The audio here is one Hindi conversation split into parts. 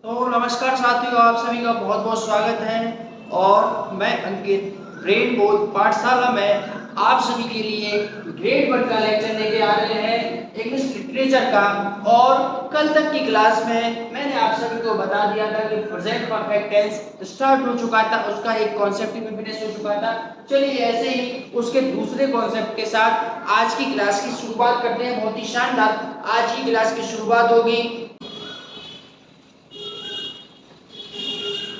तो नमस्कार साथियों, आप सभी का बहुत बहुत स्वागत है। और मैं अंकित ब्रेन बोध पाठशाला में आप सभी के लिए ग्रेड 1 का लेक्चर लेके आ रहे हैं इंग्लिश लिटरेचर का। और कल तक की क्लास में मैंने आप सभी को बता दिया था कि प्रेजेंट परफेक्ट टेंस स्टार्ट हो चुका था, उसका एक कॉन्सेप्ट भी फिनिश हो चुका था। चलिए ऐसे ही उसके दूसरे कॉन्सेप्ट के साथ आज की क्लास की शुरुआत करते हैं। बहुत ही शानदार आज की क्लास की शुरुआत होगी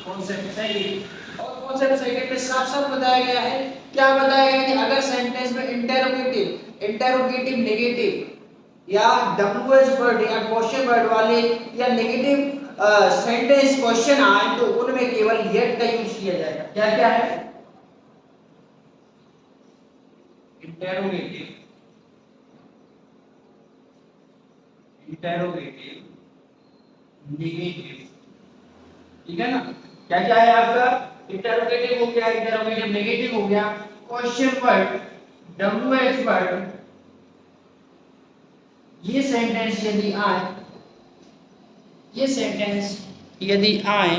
कॉन्सेप्ट सेकंड। और कॉन्सेप्ट सेकंड में साफ साफ बताया गया है, क्या बताया गया है कि अगर सेंटेंस में इंटेरोगेटिव नेगेटिव या डब्ल्यूएच वर्ड या क्वेश्चन वर्ड वाले या नेगेटिव सेंटेंस क्वेश्चन आए तो उनमें केवल येट का यूज किया जाएगा। क्या क्या है? इंटेरोगेटिव, इंटेरोगेटिव, नेगेटिव, ठीक है ना। क्या क्या है आपका? इंटरोगेटिव हो गया, इंटरोगेटिव नेगेटिव हो गया, क्वेश्चन वर्ड, डब्ल्यूएच वर्ड, ये सेंटेंस यदि आए, ये सेंटेंस यदि आए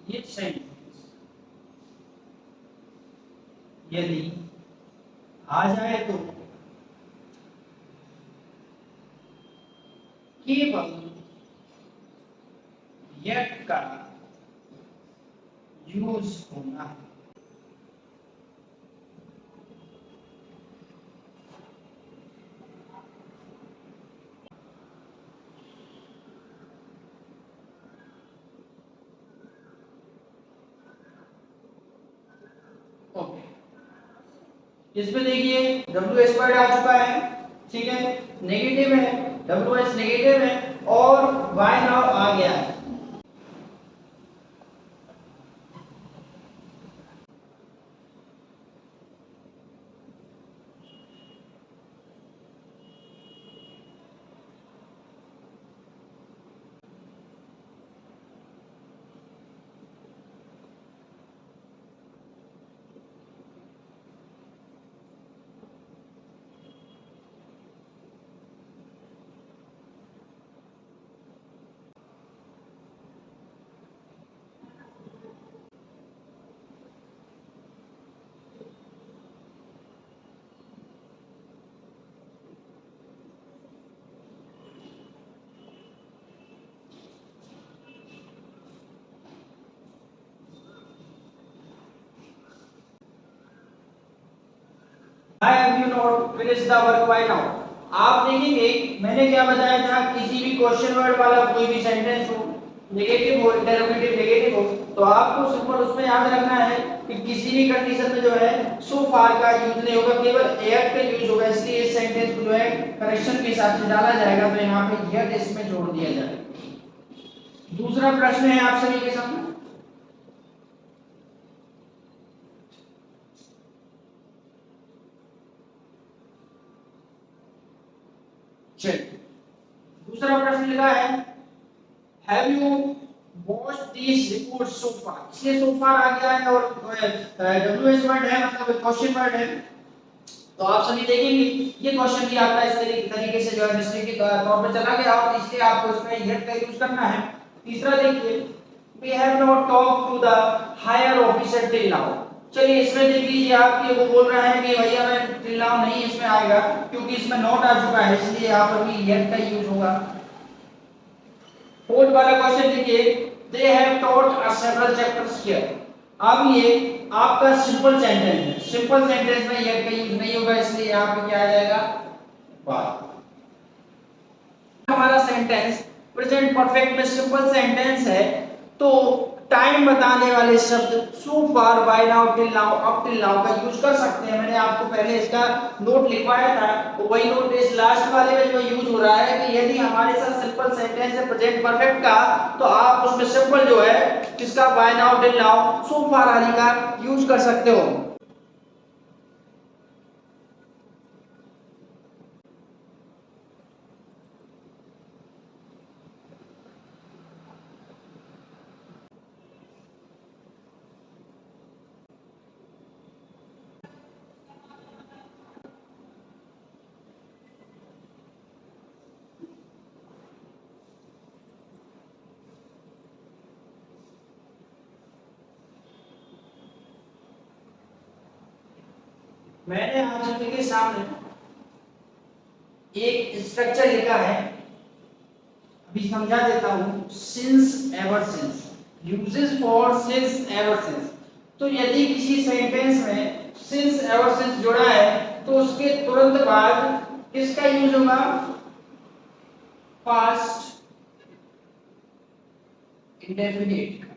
ये सेंटेंस यदि आ जाए तो केवल येट का यूज होना है। ओके, इसमें देखिए डब्ल्यू एच वर्ड आ चुका है, ठीक है, नेगेटिव है, डब्ल्यू एच नेगेटिव है और वाई नाउ आ गया है। Why have you not finished the work by now? आप देखेंगे मैंने क्या बताया था, किसी भी क्वेश्चन वर्ड वाला कोई भी सेंटेंस हो, नेगेटिव हो, इंटरोगेटिव नेगेटिव हो, तो आपको सिंपल उसमें याद रखना है कि किसी भी कंडीशन में जो है सो फार का यूज नहीं होगा, केवल एट का यूज होगा। इसलिए इस सेंटेंस को जो है करेक्शन के हिसाब से डाला जाएगा, तो यहाँ पे येट इसमें जोड़ दिया जाएगा। दूसरा प्रश्न है आप सभी के सामने, चलिए दूसरा प्रश्न लिखा है, have you watched this report so far. इसलिए सो फार आ गया है और डब्ल्यूएच वर्ड है, मतलब क्वेश्चन वर्ड है। तो आप सभी देखेंगे ये क्वेश्चन भी आपका इस तरीके से जो है मिस्टेक के तौर पे चला गया और इसलिए आपको इसमें येट का यूज करना है। तीसरा देखिए, we have not talk to the higher officer till now. चलिए इसमें देख लीजिए, आप ये वो बोल रहा है कि भैया मैं टिल नाउ नहीं इसमें आएगा क्योंकि इसमें नॉट आ चुका है, इसलिए यहाँ पर भी येट का यूज होगा। फोर्थ वाला क्वेश्चन देखिए, they have taught us several chapters here. अब ये आपका सिंपल सेंटेंस है, सिंपल सेंटेंस में येट का यूज नहीं होगा, इसलिए यहाँ पे क्या आ जाएगा, बात। हमारा सेंटेंस प्रेजेंट परफेक्ट में सिंपल सेंटेंस है, तो टाइम बताने वाले शब्द so far, by now, till now, up till now का यूज कर सकते हैं। मैंने आपको पहले इसका नोट लिखवाया था, तो वही नोट इस लास्ट वाले में जो यूज हो रहा है कि यदि हमारे साथ सिंपल सेंटेंस है प्रेजेंट परफेक्ट का, तो आप उसमें सिंपल जो है किसका, बाय नाउ, टिल नाउ, सो फार आदि का यूज कर सकते हो। मैंने आप सभी के सामने एक स्ट्रक्चर लिखा है, अभी समझा देता हूं। Since ever since, uses for since ever since. तो यदि किसी सेंटेंस में सिंस एवर सिंस जुड़ा है तो उसके तुरंत बाद किसका यूज होगा? Past indefinite.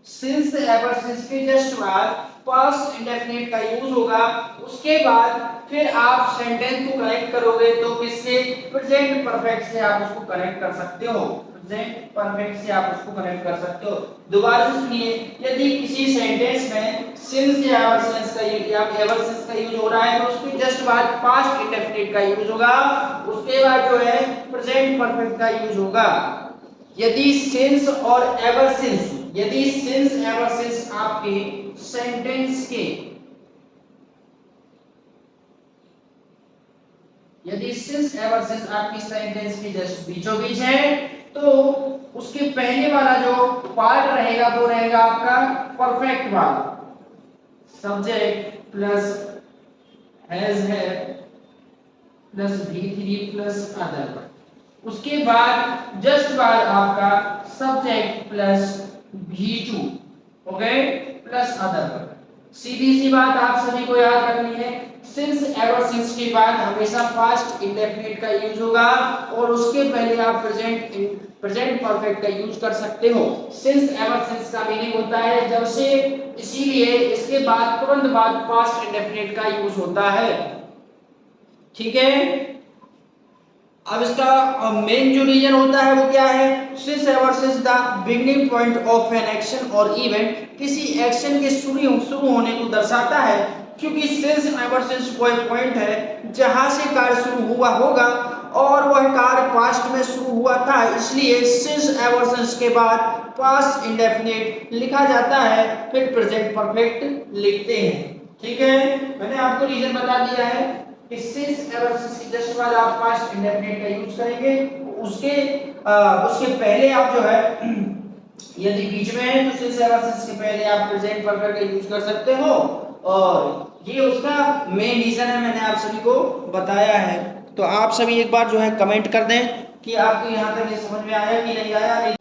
Since ever since के जस्ट बाद पास्ट इंडेफिनिट का यूज होगा। उसके बाद फिर आप सेंटेंस को कनेक्ट करोगे तो किससे? प्रेजेंट परफेक्ट से आप उसको कनेक्ट कर सकते हो। प्रेजेंट परफेक्ट से आप उसको कनेक्ट कर सकते हो। दोबारा से सुनिए, यदि किसी सेंटेंस में सिंस या एवर सिंस का यूज हो रहा है तो उसके जस्ट बाद पास्ट इंडेफिनिट का यूज होगा। उसके बाद जो है प्रेजेंट परफेक्ट का यूज होगा। यदि सिंस और एवर सिंस, यदि सिंस एवर सिंस आपके सेंटेंस के, यदि सिंस एवर सिंस आपकी सेंटेंस के जस्ट बीचों बीच है तो उसके पहले वाला जो पार्ट रहेगा वो रहेगा आपका परफेक्ट वाला। सब्जेक्ट प्लस हैज है प्लस V3 प्लस अदर। उसके बाद जस्ट बाद आपका सब्जेक्ट प्लस V2 हो गए प्लस अदर। सीधी सी बात आप सभी को याद रखनी है, सिंस एवर सिंस के बाद हमेशा पास्ट इंडेफिनिट का यूज होगा और उसके पहले आप प्रेजेंट परफेक्ट का यूज कर सकते हो। सिंस एवर सिंस का मीनिंग होता है जब से, इसीलिए इसके बाद तुरंत बाद पास्ट इंडेफिनिट का यूज होता है। ठीक है, अब इसका मेन जो रीजन होता है वो क्या है? Since ever since the beginning point of an action और इवेंट, किसी एक्शन के शुरू होने को दर्शाता है। क्योंकि सिंस एवर सिंस कोई पॉइंट है जहां से कार्य शुरू हुआ होगा और वह कार्य पास्ट में शुरू हुआ था, इसलिए सिंस एवर सिंस के बाद पास्ट इंडेफिनिट लिखा जाता है, फिर प्रेजेंट परफेक्ट लिखते हैं। ठीक है, मैंने आपको रीजन बता दिया है कि सिंस एवर सिंस के जस्ट बाद आप पास्ट इंडेफिनिट का यूज करेंगे। उसके पहले आप जो है यदि बीच में है तो सिंस एवर सिंस के पहले आप प्रेजेंट परफेक्ट का यूज कर सकते हो और ये उसका मेन रीजन है, मैंने आप सभी को बताया है। तो आप सभी एक बार जो है कमेंट कर दें कि आपको यहाँ तक ये समझ में आया कि नहीं आया।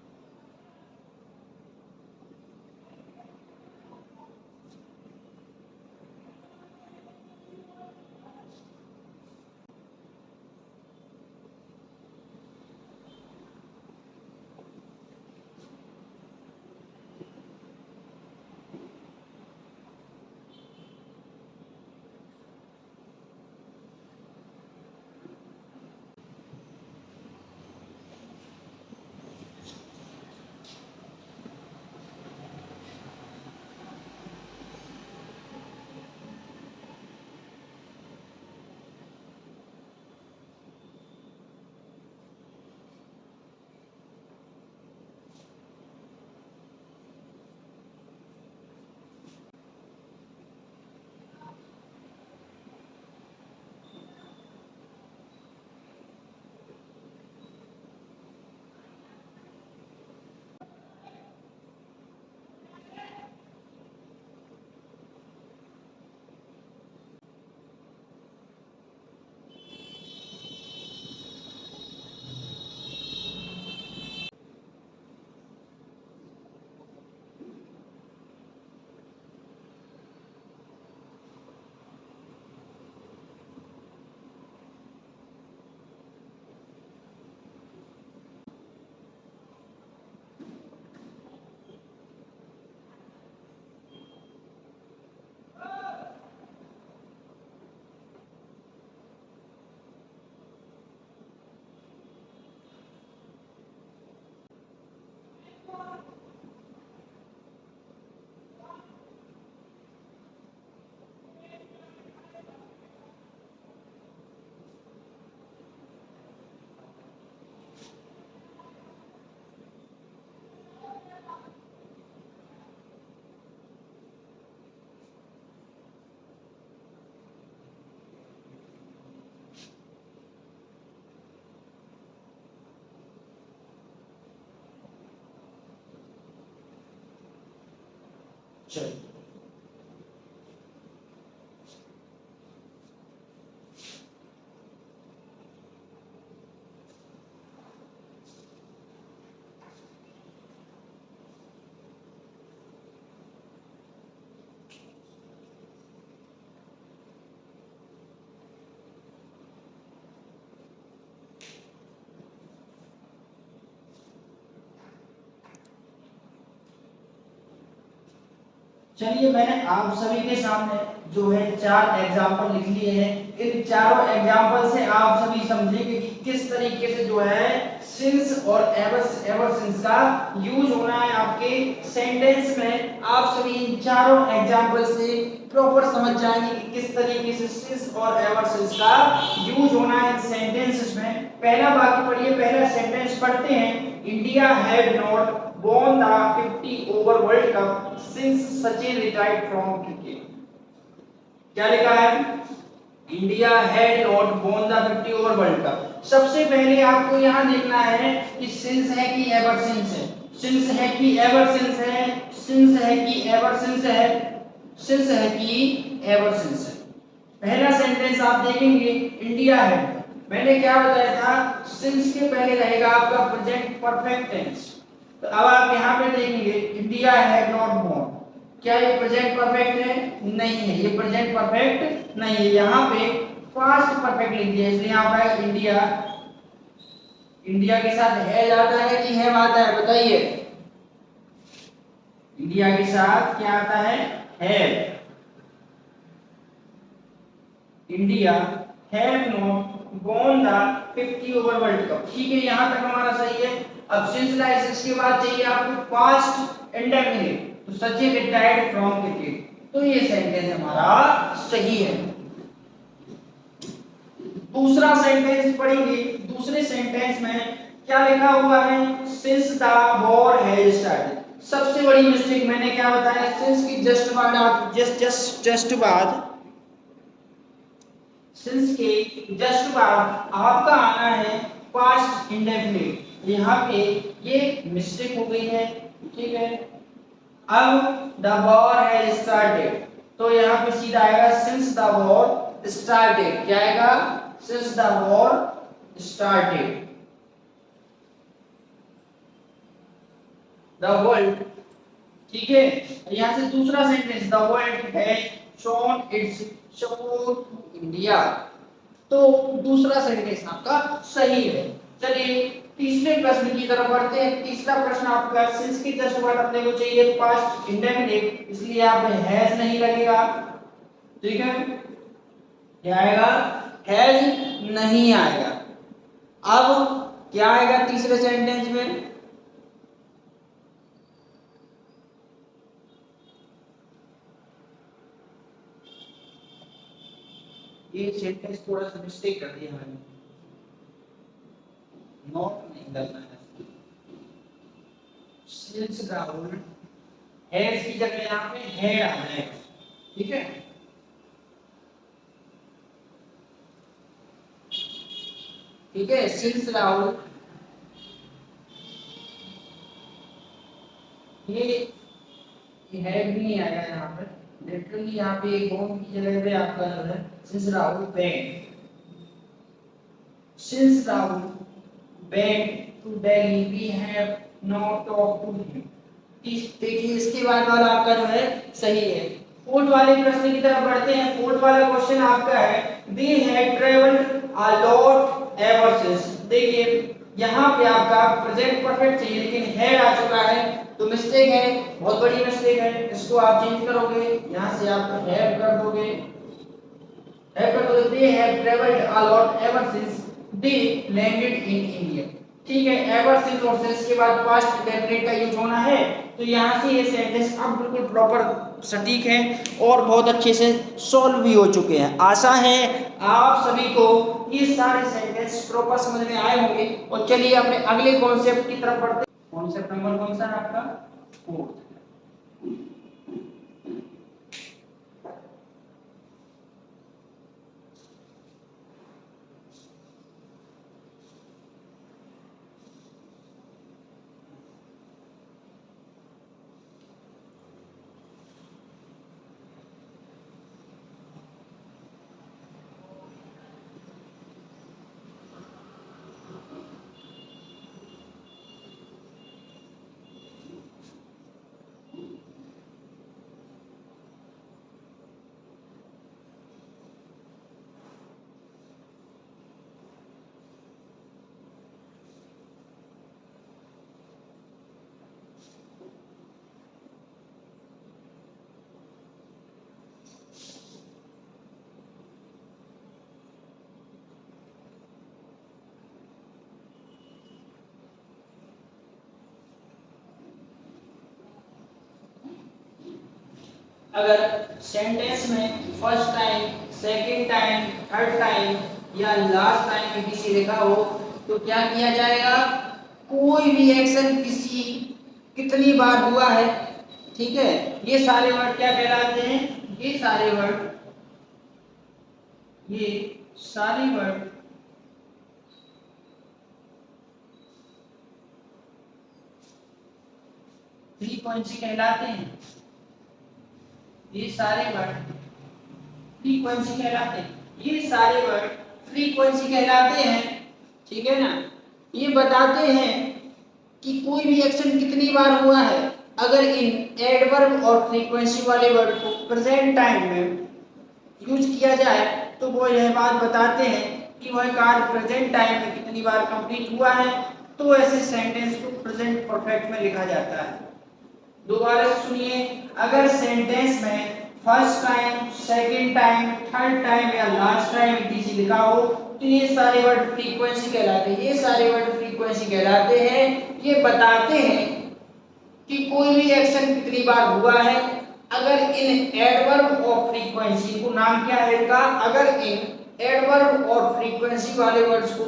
चलिए चलिए मैंने आप सभी के सामने जो है 4 एग्जाम्पल लिख लिए हैं। इन चारों एग्जाम्पल से आप सभी समझेंगे कि किस तरीके से जो है सिंस और एवर सिंस का यूज होना है आपके सेंटेंस में। आप सभी इन चारों एग्जाम्पल से प्रॉपर समझ जाएंगे कि किस तरीके से सिंस और एवर सिंस का यूज होना है इन सेंटेंसेस में। पहला वाक्य पढ़िए, पहला सेंटेंस पढ़ते हैं। India had not won the 50 over World Cup since Sachin retired from cricket। क्या लिखा है? India had not won the 50 over World Cup। सबसे पहले आपको यहाँ देखना है कि सिंस है कि एवर सिंस है, सिंस है कि एवर सिंस है, सिंस है कि एवर सिंस है, सिंस है कि एवर सिंस है। पहला सेंटेंस आप देखेंगे इंडिया हैड, मैंने क्या बताया था, सिंस के पहले रहेगा आपका प्रेजेंट परफेक्ट टेंस। तो अब आप यहाँ पे देखेंगे इंडिया हैड नॉट बोर्न, क्या ये प्रेजेंट परफेक्ट है? नहीं है, ये प्रेजेंट परफेक्ट नहीं है। यहाँ पे पास्ट परफेक्ट लिख दिया, इसलिए यहाँ पर इंडिया, इंडिया के साथ हैज आता है कि हैव आता है बताइए? इंडिया के साथ क्या आता है? Have. India have not won the 50 over world cup. ठीक है, यहाँ तक हमारा सही है। अब सिंस लाइसेंस के बाद चाहिए आपको पास्ट इंडेफिनिट, तो सचिन रिटायर्ड फ्रॉम क्रिकेट, तो ये सेंटेंस हमारा सही है। दूसरा सेंटेंस पढ़ेंगे। दूसरे सेंटेंस में क्या लिखा हुआ है? Since the war has started. सबसे बड़ी मिस्टेक मैंने क्या बताया, सिंस की जस्ट बाद आप जस्ट बाद, सिंस के जस्ट बाद आपका आना है पास्ट इंडेफिनिट। यहाँ पे ये मिस्टेक हो गई है, ठीक है। अब द वॉर हैज स्टार्टेड, तो यहाँ पे सीधा आएगा सिंस द वॉर स्टार्टेड। क्या आएगा? Since the war started the world, ठीक है। यहाँ से दूसरा sentence, the world has shown its support to India, तो दूसरा सेंटेंस आपका सही है। चलिए तीसरे प्रश्न की तरफ बढ़ते हैं। तीसरा प्रश्न आपका सिंस की जस्ट बाद अपने को चाहिए पास्ट इंडेफिनिट, इसलिए यहाँ पे हैज नहीं लगेगा, ठीक है। क्या आएगा? हैज नहीं आएगा। अब क्या आएगा तीसरे सेंटेंस में? ये सेंटेंस थोड़ा सा मिस्टेक कर दिया मैंने, नॉट नहीं करना है। सिंस राहुल हैज की जगह यहाँ पे हैड आ जाएगा, ठीक है। ठीक है, सिंस राहुल, ये हैड भी नहीं आएगा यहाँ पे, लिटरली यहाँ पे एक बॉन्ड की जगह पे आपका जो है since Rahul went, since Rahul went to Delhi we have not talk to him. देखिए इसके बाद वाला आपका जो है सही है। फोर्थ वाले प्रश्न की तरफ बढ़ते हैं। फोर्थ वाला क्वेश्चन आपका है they had travelled a lot ever since. देखिए यहाँ पे आपका प्रेजेंट परफेक्ट चाहिए लेकिन हैड आ चुका है, तो मिस्टेक है, बहुत बड़ी मिस्टेक है। इसको आप चेंज करोगे, यहाँ से आप हैव कर दोगे, they have traveled a lot ever since they landed in India। ठीक है, एवर सिंस और सिंस के बाद पास्ट इंडेफिनिट का यूज होना है, तो यहाँ से ये सेंटेंस अब बिल्कुल प्रॉपर सटीक है और बहुत अच्छे से सॉल्व भी हो चुके हैं। आशा है आप सभी को ये सारे सेंटेंस प्रॉपर समझ में आए होंगे। और चलिए अपने अगले कॉन्सेप्ट की तरफ बढ़ते हैं। कॉन्सेप्ट नंबर कौन सा है आपका? फोर्थ। अगर सेंटेंस में first time, second time, third time या लास्ट टाइम किसी लिखा हो तो क्या किया जाएगा, कोई भी एक्शन किसी कितनी बार हुआ है, ठीक है, ये सारे वर्ड क्या कहलाते हैं, ये सारे वर्ड फ्रीक्वेंसी कहलाते हैं। ये सारे वर्ड फ्रीक्वेंसी कहलाते हैं, ये सारे वर्ड फ्रीक्वेंसी कहलाते हैं, ठीक है ना। ये बताते हैं कि कोई भी एक्शन कितनी बार हुआ है। अगर इन एडवर्ब और फ्रीक्वेंसी वाले वर्ड को प्रेजेंट टाइम में यूज किया जाए तो वो यह बात बताते हैं कि वह कार्य प्रेजेंट टाइम में कितनी बार कंप्लीट हुआ है, तो ऐसे सेंटेंस को प्रेजेंट परफेक्ट में लिखा जाता है। दोबारा से सुनिए, अगर सेंटेंस में first time, second time, third time या लास्ट टाइम किसी लिखा हो तो ये सारे वर्ड फ्रीक्वेंसी कहलाते हैं। ये सारे वर्ड फ्रीक्वेंसी कहलाते हैं। ये बताते हैं कि कोई भी एक्शन कितनी बार हुआ है। अगर इन एडवर्ब और फ्रीक्वेंसी को, नाम क्या है इनका, अगर इन एडवर्ब और फ्रीक्वेंसी वाले वर्ड्स को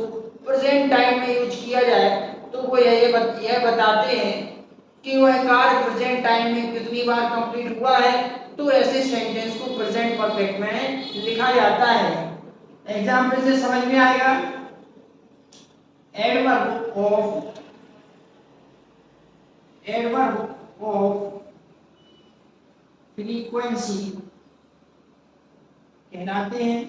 प्रेजेंट टाइम में यूज किया जाए तो वो यह बताते हैं कि वह कार्य प्रेजेंट टाइम में कितनी बार कंप्लीट हुआ है, तो ऐसे सेंटेंस को प्रेजेंट परफेक्ट में लिखा जाता है। एग्जांपल से समझ में आएगा। एडवर्ब ऑफ फ्रीक्वेंसी कहलाते हैं।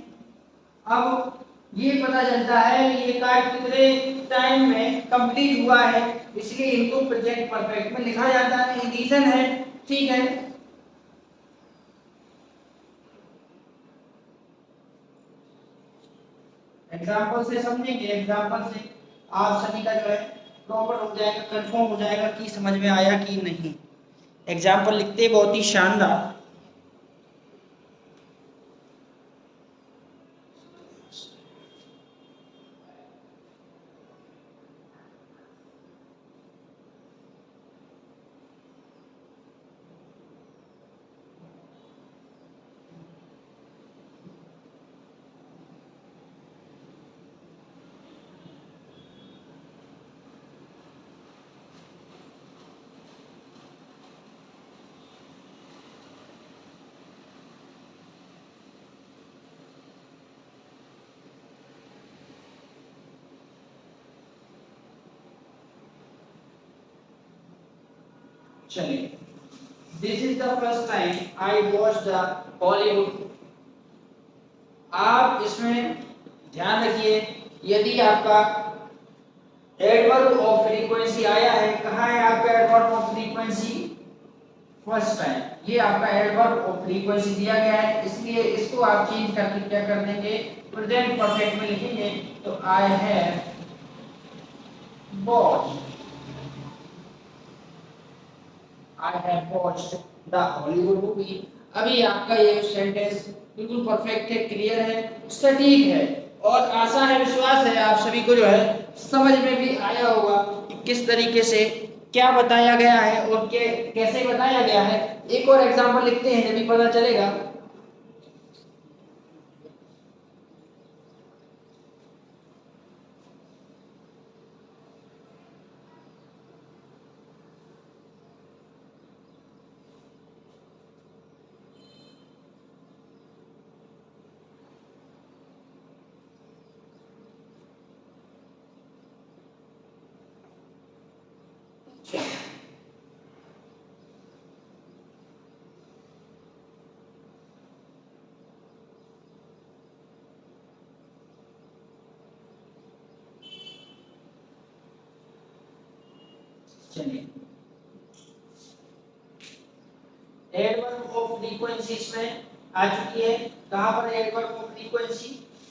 अब ये पता चलता है कि ये कार्य कितने टाइम में कंप्लीट हुआ है, इसलिए इनको प्रेजेंट परफेक्ट में लिखा जाता है। ये रीजन है, ठीक है। एग्जांपल से समझेंगे, एग्जांपल से आप सभी का जो है प्रॉपर हो जाएगा, कंफर्म हो जाएगा कि समझ में आया कि नहीं। एग्जांपल लिखते बहुत ही शानदार। चलिए, this is the first time I watch the Bollywood. आप इसमें ध्यान रखिए, यदि आपका एडवर्ब ऑफ फ्रीक्वेंसी आया है, कहाँ है आपका adverb of frequency, first time, ये आपका एडवर्ब ऑफ फ्रीक्वेंसी दिया गया है, इसलिए इसको आप चेंज करके क्या कर देंगे, प्रेजेंट परफेक्ट में लिखेंगे। तो I have watched, I have watched the Hollywood movie। अभी आपका ये सेंटेंस बिल्कुल परफेक्ट है, क्लियर है, सटीक है और आशा है, विश्वास है आप सभी को जो है समझ में भी आया होगा कि किस तरीके से क्या बताया गया है और कैसे बताया गया है। एक और एग्जांपल लिखते हैं, जब पता चलेगा। चलिए, एडवर्ब ऑफ फ्रीक्वेंसी इसमें आ चुकी है। कहां पर एडवर्ब ऑफ फ्रीक्वेंसी,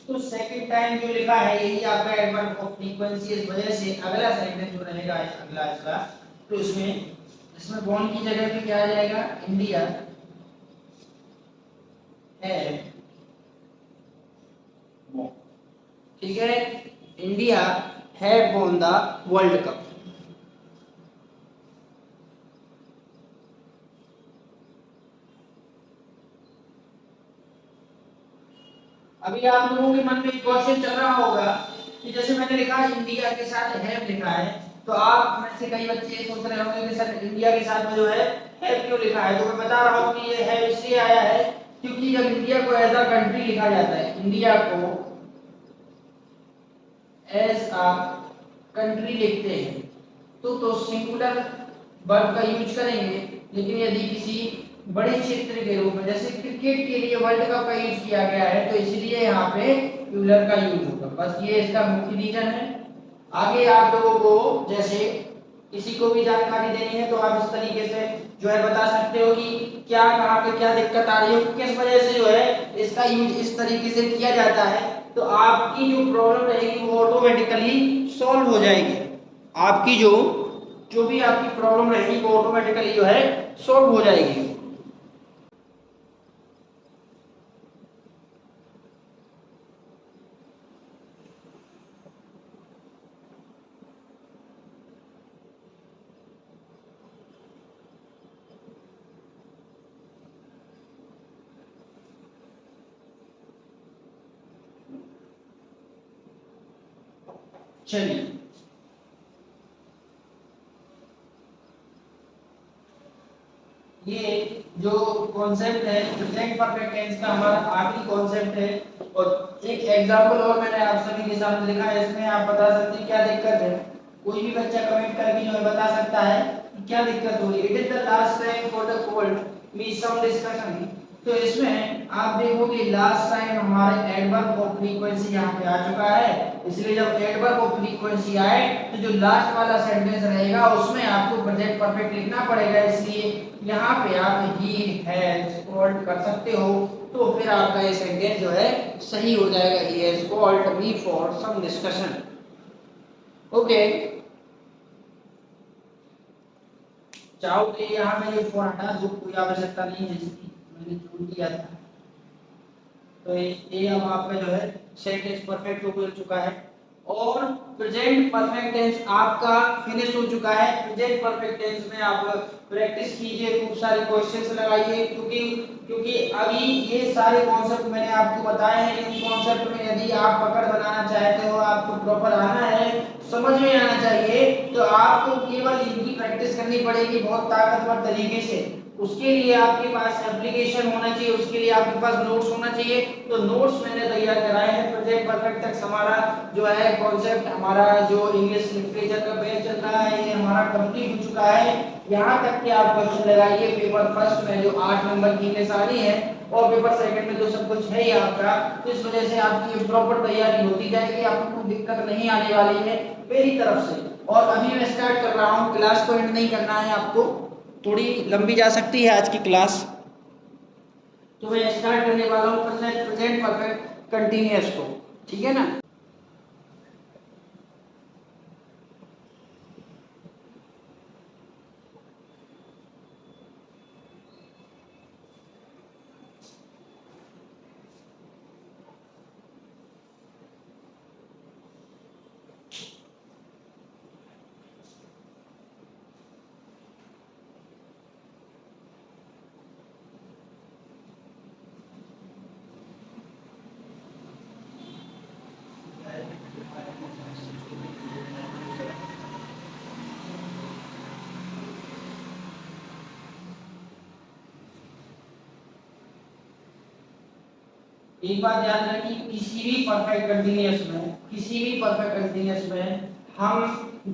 तो सेकंड टाइम जो लिखा है यही आपका एडवर्ब ऑफ फ्रीक्वेंसी। इस वजह से अगला सेंटेंस जो रहेगा अगला इसका, तो इसमें बॉर्न की जगह पे क्या आ जाएगा, इंडिया है, ठीक है, India have won the world cup. अभी आप लोगों के मन में एक क्वेश्चन चल रहा होगा कि जैसे मैंने लिखा इंडिया के साथ हैव लिखा है, तो आप में से कई बच्चे ये सोच रहे होंगे कि सर इंडिया के साथ में जो है हैव क्यों लिखा है। तो मैं बता रहा हूँ कि ये हैव इसलिए आया है क्योंकि जब इंडिया को एज अ कंट्री लिखा जाता है, इंडिया को एज अ कंट्री लिखते हैं तो सिंगुलर वर्ब का यूज करेंगे। लेकिन यदि किसी बड़े क्षेत्र के रूप में जैसे क्रिकेट के लिए वर्ल्ड कप का यूज किया गया है तो इसलिए यहाँ पे प्लूरल का यूज होगा। बस ये इसका मुख्य रीजन है। आगे आप लोगों को जैसे किसी को भी जानकारी देनी है तो आप इस तरीके से जो है बता सकते हो कि क्या कहाँ पे क्या दिक्कत आ रही है, किस वजह से जो है इसका यूज इस तरीके से किया जाता है, तो आपकी जो प्रॉब्लम रहेगी वो ऑटोमेटिकली सॉल्व हो जाएगी। आपकी जो भी आपकी प्रॉब्लम रहेगी वो ऑटोमेटिकली जो है सॉल्व हो जाएगी। चलिए, ये जो कॉन्सेप्ट है प्रेजेंट परफेक्ट टेंस का हमारा आखिरी कॉन्सेप्ट है। और एक एग्जांपल और मैंने आप सभी के सामने लिखा है, इसमें आप बता सकते हैं क्या दिक्कत है। कोई भी बच्चा कमेंट करके जो है बता सकता है कि क्या दिक्कत हो रही है। It is the last time for the called me some discussion. तो इसमें आप देखोगे लास्ट टाइम हमारे एडवर्ब ऑफ फ्रीक्वेंसी यहाँ पे आ चुका है, इसलिए जब एडवर्ब ऑफ फ्रीक्वेंसी आए तो जो लास्ट वाला सेंटेंस रहेगा उसमें आपको प्रेजेंट परफेक्ट लिखना पड़ेगा। इसलिए यहाँ पे आप ही हैज कॉल्ड कर सकते हो, तो फिर आपका ये सेंटेंस जो है सही हो जाएगा। He has called me for some discussion. Okay, चाहो तो यहाँ में ये फॉर हटा दो, कोई आवश्यकता नहीं है इसकी, मैंने जोड़ दिया था। तो ये अब आपका जो है सेंटेंस परफेक्ट हो चुका है और प्रेजेंट परफेक्ट टेंस आपका फिनिश हो चुका है। प्रेजेंट परफेक्ट टेंस में आप प्रैक्टिस कीजिए, खूब सारे क्वेश्चंस लगाइए, क्योंकि क्योंकि अभी ये सारे कॉन्सेप्ट मैंने आपको बताए हैं। इन कॉन्सेप्ट में यदि आप पकड़ बनाना चाहते हो, आपको प्रॉपर आना है, समझ में आना चाहिए, तो आपको केवल इनकी प्रैक्टिस करनी पड़ेगी बहुत ताकतवर तरीके से। उसके लिए आपके पास एप्लीकेशन होना चाहिए, उसके लिए आपके पास नोट्स होना चाहिए। तो नोट्स मैंने तैयार कराए हैं। प्रेजेंट परफेक्ट तक हमारा जो है कॉन्सेप्ट, हमारा जो इंग्लिश लिटरेचर का बैच चल रहा है ये हमारा कंप्लीट हो चुका है। यहाँ तक कि आप क्वेश्चन लगाइए पेपर फर्स्ट में जो 8 नंबर की निशानी है और पेपर सेकंड में जो सब कुछ है ही आपका, तो इस वजह से आपकी प्रॉपर तैयारी होती जाएगी, आपको दिक्कत नहीं आने वाली है मेरी तरफ से। और अभी मैं स्टार्ट कर रहा हूँ, क्लास को एंड नहीं करना है आपको, थोड़ी लंबी जा सकती है आज की क्लास। तो मैं स्टार्ट करने वाला हूँ प्रेजेंट परफेक्ट कंटीन्यूअस को, ठीक है ना। एक बात ध्यान रखिए, किसी भी परफेक्ट कंटीन्यूअस में हम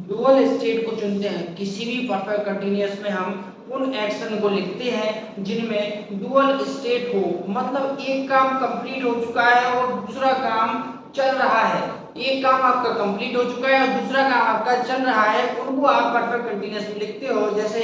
डुअल स्टेट को चुनते हैं। किसी भी परफेक्ट कंटीन्यूअस में हम उन एक्शन को लिखते हैं जिनमें डुअल स्टेट हो, मतलब एक काम कंप्लीट हो चुका है और दूसरा काम चल रहा है। एक काम आपका कंप्लीट हो चुका है और दूसरा काम आपका चल रहा है, उनको आप परफेक्ट कंटीन्यूअस में लिखते हो। जैसे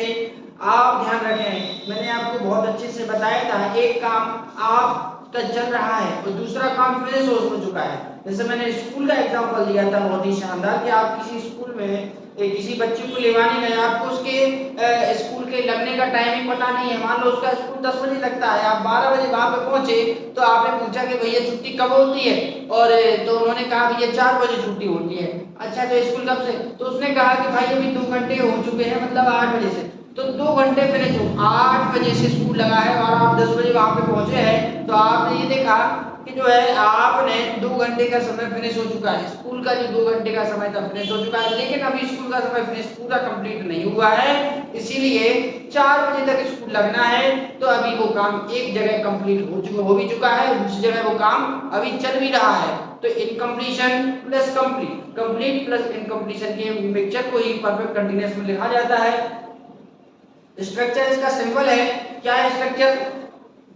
आप ध्यान रखें, मैंने आपको बहुत अच्छे से बताया था, एक काम आप का चल रहा है और दूसरा काम फिनिश हो चुका है। जैसे मैंने स्कूल का एग्जांपल दिया था बहुत ही शानदार, कि आप किसी स्कूल में किसी बच्चे को लेवाने गए, आपको उसके स्कूल के लगने का टाइमिंग पता नहीं है। मान लो उसका स्कूल 10 बजे लगता है, आप 12 बजे वहां पे पहुंचे, तो आपने पूछा कि भैया छुट्टी कब होती है, और तो उन्होंने कहा भैया 4 बजे छुट्टी होती है। अच्छा, तो स्कूल कब से? तो उसने कहा कि भाई अभी 2 घंटे हो चुके हैं, मतलब 8 बजे से। तो 2 घंटे फिनिश हो, 8 बजे से स्कूल लगा है और आप 10 बजे वहां पे पहुंचे हैं, तो आपने ये देखा कि जो है आपने 2 घंटे का समय फिनिश हो चुका है, स्कूल का जो 2 घंटे का समय था फिनिश हो चुका है, लेकिन अभी स्कूल का समय फिनिश पूरा कंप्लीट नहीं हुआ है, इसीलिए 4 बजे तक स्कूल लगना है। तो अभी वो काम एक जगह कंप्लीट हो भी चुका है, दूसरी जगह वो काम अभी चल भी रहा है। तो incompletion plus complete, complete plus incompletion के मिक्सचर को ही परफेक्ट कंटीन्यूअस में लिखा जाता है। स्ट्रक्चर इसका सिंपल है। क्या है स्ट्रक्चर?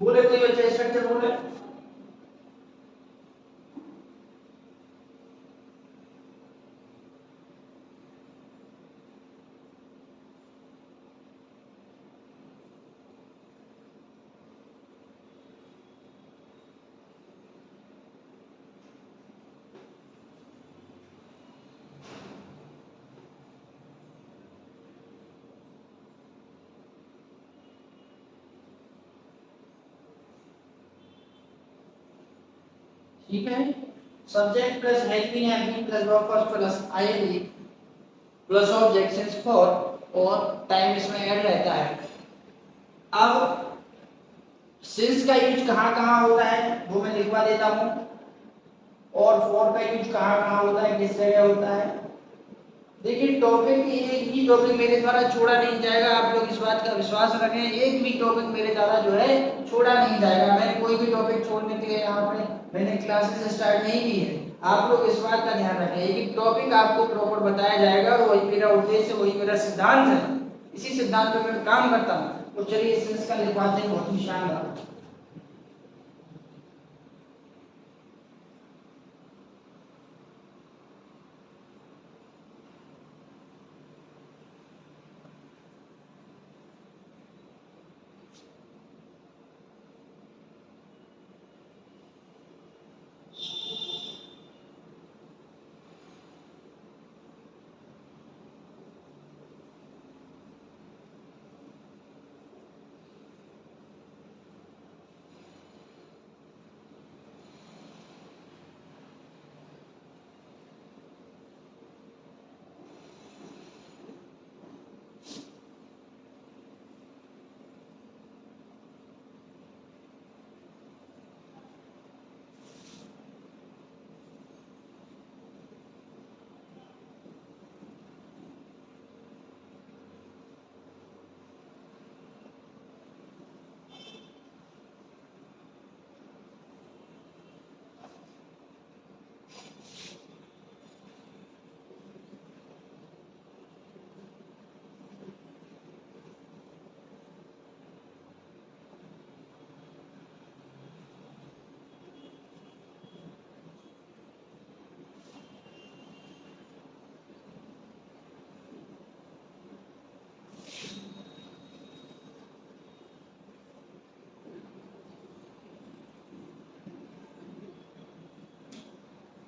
बोले कोई बच्चा स्ट्रक्चर बोले। ठीक है, subject plus helping helping plus verb first plus ING plus objections for और टाइम इसमें ऐड रहता है। अब सिंस का यूज कहाँ होता है वो मैं लिखवा देता हूँ, और फॉर का यूज कहाँ होता है, किस जगह होता है। देखिए टॉपिक एक भी टॉपिक मेरे द्वारा छोड़ा नहीं जाएगा, आप लोग इस बात का विश्वास रखें, एक भी टॉपिक मेरे द्वारा जो है छोड़ा नहीं जाएगा। मैंने कोई भी टॉपिक छोड़ने के लिए यहाँ पे मैंने क्लासेस स्टार्ट नहीं की है। आप लोग इस बात का ध्यान रखें, एक टॉपिक आपको प्रॉपर बताया जाएगा, वही मेरा उद्देश्य, वही मेरा सिद्धांत है, इसी सिद्धांत पे मैं काम करता हूँ। तो चलिए सिंस का लिखवाते हैं, बहुत ही शानदार।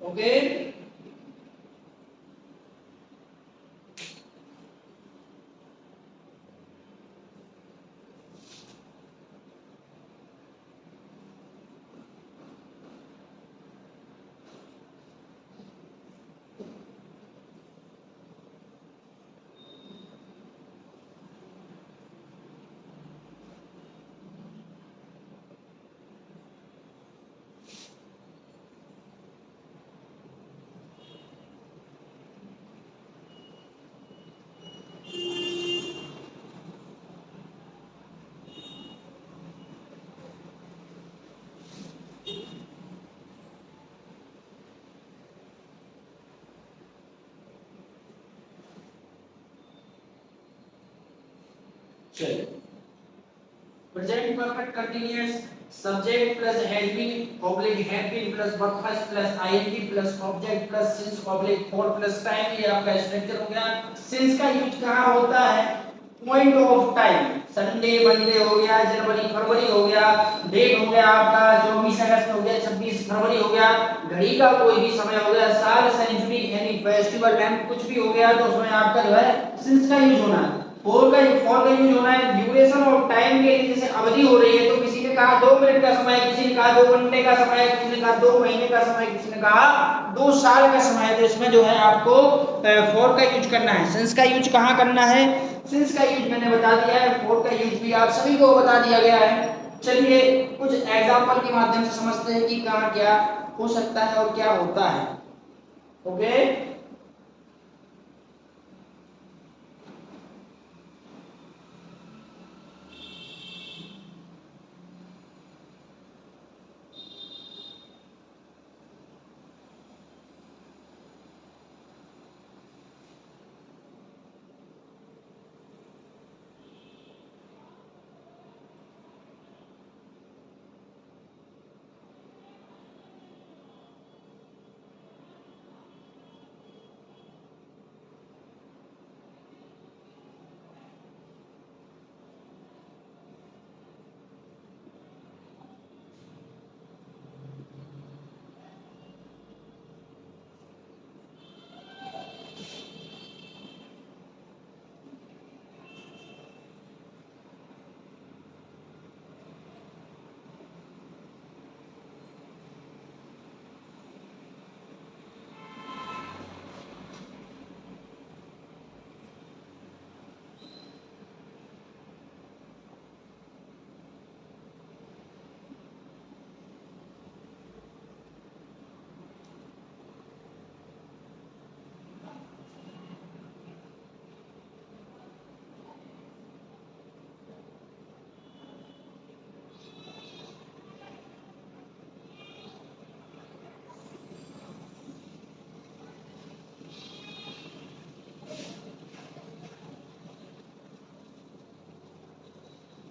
ओके, चलिए present perfect continuous, subject plus has been oblique have been plus verb first plus ING plus object plus since oblique for plus time, ये आपका स्ट्रक्चर हो गया। सिंस का यूज कहाँ होता है? Point of time, Sunday Monday हो गया, जनवरी फरवरी हो गया, डेट हो गया आपका 24 अगस्त हो गया, 26 फरवरी हो गया, घड़ी का कोई भी समय हो गया, साल सेंचुरी यानी फेस्टिवल टाइम कुछ भी हो गया, तो उसमें आपका जो है सिंस का यूज होना है। फॉर का यूज होना है ड्यूरेशन ऑफ टाइम के लिए, जैसे अवधि हो रही है तो किसी ने कहा 2 मिनट का समय, किसी ने कहा 2 घंटे का समय, किसी ने कहा 2 महीने का समय, किसी ने कहा 2 साल का समय, तो इसमें जो है आपको फॉर का यूज करना है। सिंस का यूज कहाँ करना है? सिंस का यूज मैंने बता दिया है, फॉर का यूज भी आप सभी को बता दिया गया है। चलिए कुछ एग्जाम्पल के माध्यम से समझते हैं कि कहाँ क्या हो सकता है और क्या होता है। ओके,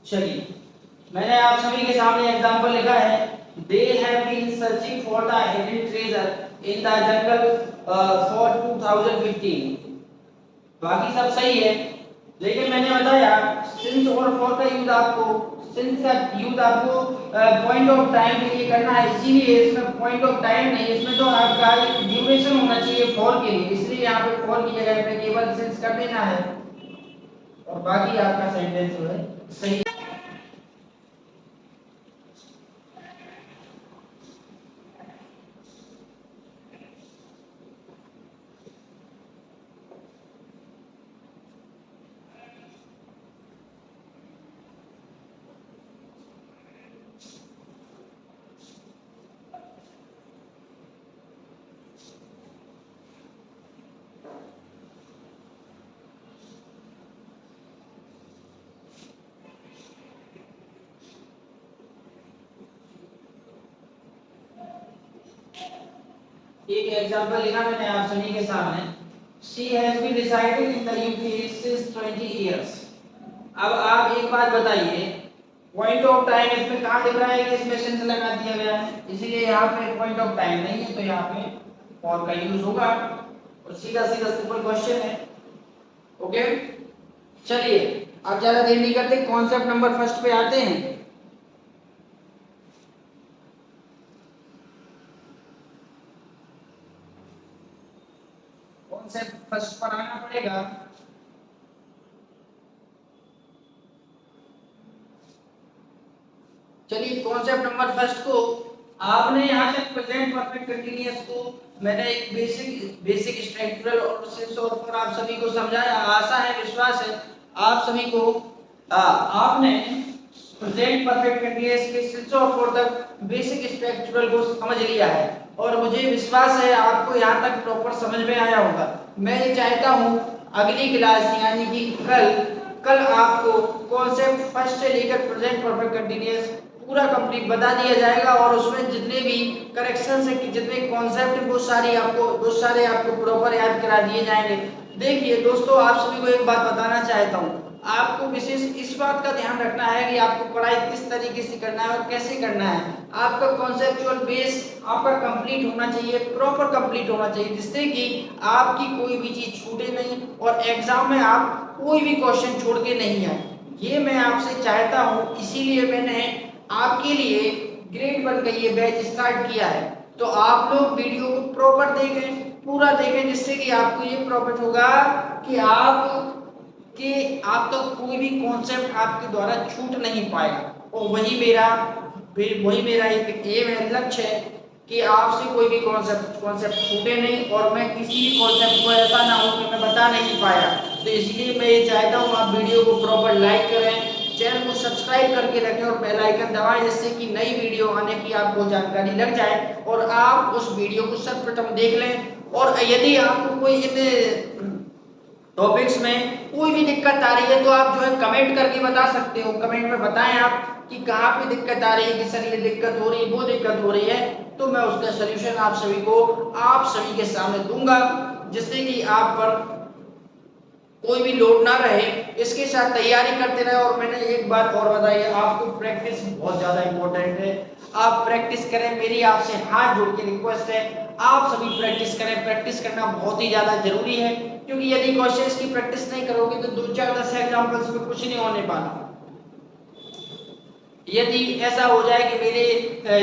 चलिए मैंने आप सभी के सामने एग्जांपल लिखा है। They have been searching for the hidden treasure in the jungle for 2015। बाकी सब सही है, लेकिन मैंने बताया सिंस और फॉर का यूज आपको पॉइंट ऑफ टाइम के लिए करना है, इसीलिए इसमें पॉइंट ऑफ टाइम नहीं, इसमें तो आपका एक ड्यूरेशन होना चाहिए फॉर के लिए, इसलिए यहाँ पे फॉर की जगह पे केवल सिंस कर देना है और बाकी आपका सेंटेंस जो है सही। एक एग्जांपल लिखा मैंने आप सभी के सामने। She has been residing in the UK since 20 years। अब आप एक बात बताइए, पॉइंट ऑफ टाइम इसमें कहाँ दिख रहा है कि इसमें सिंस लगा दिया गया है, इसीलिए यहाँ पे पॉइंट ऑफ टाइम नहीं है, तो यहाँ पे फॉर का यूज होगा और सीधा सीधा सिंपल क्वेश्चन है। ओके, चलिए अब ज्यादा देर नहीं करते, कॉन्सेप्ट नंबर फर्स्ट पे आते हैं। कॉन्सेप्ट फर्स्ट पर आना पड़ेगा। चलिए कॉन्सेप्ट नंबर फर्स्ट को आपने यहाँ तक प्रेजेंट परफेक्ट कंटीन्यूअस को मैंने एक बेसिक स्ट्रक्चरल और सिंस और फॉर आप सभी को समझाया। आशा है, विश्वास है आप सभी को आपने प्रेजेंट परफेक्ट कंटीन्यूअस के सिंस और फॉर तक बेसिक स्ट्रक्चरल को समझ लिया है और मुझे विश्वास है आपको यहाँ तक प्रॉपर समझ में आया होगा। मैं ये चाहता हूँ अगली क्लास यानी कि कल आपको कॉन्सेप्ट फर्स्ट से लेकर प्रेजेंट परफेक्ट कंटीन्यूअस पूरा कंप्लीट बता दिया जाएगा और उसमें जितने भी करेक्शंस है कि जितने कॉन्सेप्ट वो सारे आपको प्रॉपर याद करा दिए जाएंगे। देखिए दोस्तों, आप सभी को एक बात बताना चाहता हूँ, आपको विशेष इस बात का ध्यान रखना है कि आपको पढ़ाई किस तरीके से करना है और कैसे करना है। आपका कॉन्सेप्चुअल बेस आपका कंप्लीट होना चाहिए, प्रॉपर कंप्लीट होना चाहिए, जिससे कि आपकी कोई भी चीज छूटे नहीं और एग्जाम में आप कोई भी क्वेश्चन छोड़ के नहीं आए। ये मैं आपसे चाहता हूँ, इसीलिए मैंने आपके लिए ग्रेड 1 का ये बैच स्टार्ट किया है। तो आप लोग वीडियो को प्रॉपर देखें, पूरा देखें, जिससे कि आपको ये प्रॉफिट होगा कि आप तो कोई भी कॉन्सेप्ट आपके द्वारा छूट नहीं पाएगा। और वही मेरा एक एम है, लक्ष्य है कि आपसे कोई भी कॉन्सेप्ट छूटे नहीं और मैं किसी भी कॉन्सेप्ट को ऐसा ना हो कि मैं बता नहीं पाया। तो इसलिए मैं ये चाहता हूँ आप वीडियो को प्रॉपर लाइक करें, चैनल को सब्सक्राइब करके रखें और बेल आइकन दबाएं, जिससे कि नई वीडियो आने की आपको जानकारी लग जाए और आप उस वीडियो को सर्वप्रथम देख लें। और यदि आपको कोई इन टॉपिक्स में कोई भी दिक्कत आ रही है तो आप जो है कमेंट करके बता सकते हो। कमेंट में बताएं आप कि कहाँ पे दिक्कत आ रही है, कि सर ये दिक्कत हो रही है, वो दिक्कत हो रही है, तो मैं उसका सलूशन आप सभी के सामने दूंगा, जिससे कि आप पर कोई भी लोड ना रहे। इसके साथ तैयारी करते रहे। और मैंने एक बात और बताई है, आपको प्रैक्टिस बहुत ज्यादा इंपॉर्टेंट है। आप प्रैक्टिस करें, मेरी आपसे हाथ जोड़ के रिक्वेस्ट है, आप सभी प्रैक्टिस करें। प्रैक्टिस करना बहुत ही ज्यादा जरूरी है, क्योंकि यदि क्वेश्चंस की प्रैक्टिस नहीं करोगे तो 2-4-10 एग्जांपल्स में कुछ नहीं होने वाला। यदि ऐसा हो जाए कि मेरे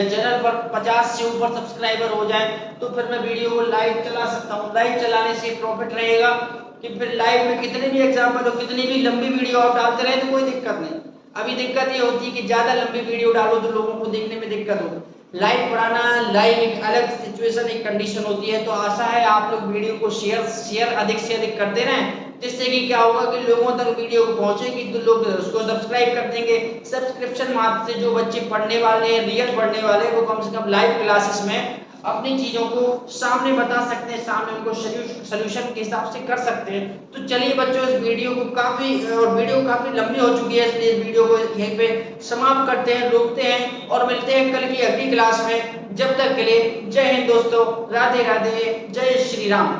चैनल पर 50 से ऊपर सब्सक्राइबर हो जाए तो फिर मैं वीडियो को लाइव चला सकता हूँ। लाइव चलाने से प्रॉफिट रहेगा कि फिर लाइव में कितने भी एग्जाम्पल हो, कितनी भी लंबी वीडियो आप डालते रहे तो कोई दिक्कत नहीं। अभी दिक्कत ये होती है कि ज्यादा लंबी वीडियो डालो तो लोगों को देखने में दिक्कत हो। लाइव पढ़ाना, लाइव एक अलग सिचुएशन, एक कंडीशन होती है। तो आशा है आप लोग वीडियो को शेयर अधिक से अधिक करते रहें, जिससे कि क्या होगा कि लोगों तक वीडियो पहुंचेगी तो लोग उसको सब्सक्राइब कर देंगे। सब्सक्रिप्शन माध्यम से जो बच्चे पढ़ने वाले हैं, रियल पढ़ने वाले, वो कम से कम लाइव क्लासेस में अपनी चीजों को सामने बता सकते हैं, सामने उनको सॉल्यूशन के हिसाब से कर सकते हैं। तो चलिए बच्चों, इस वीडियो को वीडियो काफी लंबी हो चुकी है, इसलिए वीडियो को यहीं पे समाप्त करते हैं, रोकते हैं और मिलते हैं कल की अगली क्लास में। जब तक के लिए जय हिंद दोस्तों, राधे राधे, जय श्री राम।